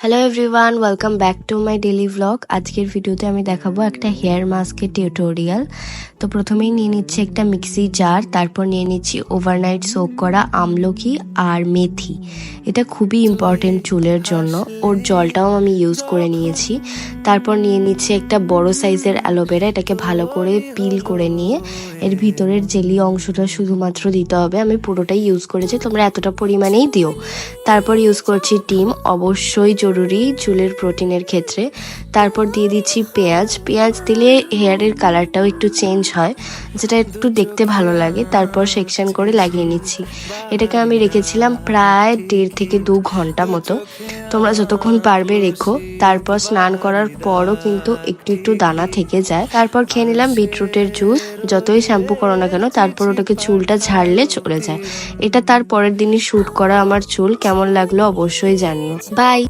Hello everyone, welcome back to my daily blog. আজকের ভিডিওতে আমি দেখাবো একটা হেয়ার মাস্কের টিউটোরিয়াল। তো প্রথমেই নিয়ে নিচ্ছি একটা মিক্সি জার, তারপর নিয়ে নিচ্ছি ওভারনাইট সোক করা আমলকি আর মেথি। এটা খুবই ইম্পর্টেন্ট চুলের জন্য, ওর জলটাও আমি ইউজ করে নিয়েছি। তারপর নিয়ে নিচ্ছি একটা বড় সাইজের অ্যালোভেরা, এটাকে ভালো করে পিল করে নিয়ে এর ভিতরের জেলি অংশটা শুধুমাত্র দিতে হবে। আমি পুরোটাই ইউজ করেছি, তোমরা এতটা পরিমাণেই দিও। তারপর ইউজ করছি ডিম, অবশ্যই জরুরি চুলের প্রোটিনের ক্ষেত্রে। তারপর দিয়ে দিচ্ছি পেঁয়াজ দিলে হেয়ারের কালারটাও একটু চেঞ্জ হয়, যেটা একটু দেখতে ভালো লাগে। তারপর সেকশন করে লাগিয়ে নিচ্ছি। এটাকে আমি রেখেছিলাম প্রায় 1.5 থেকে 2 ঘন্টা মতো। তোমরা যতক্ষণ পারবে রেখো। তারপর স্নান করার পরও কিন্তু একটু দানা থেকে যায়। তারপর খেয়ে নিলাম বিটরুটের জুস। যতই শ্যাম্পু করো না কেন, তারপর ওটাকে চুলটা ঝাড়লে চলে যায়। এটা তার পরের দিনই শ্যুট করা আমার চুল। কেমন লাগলো অবশ্যই জানিও। বাই।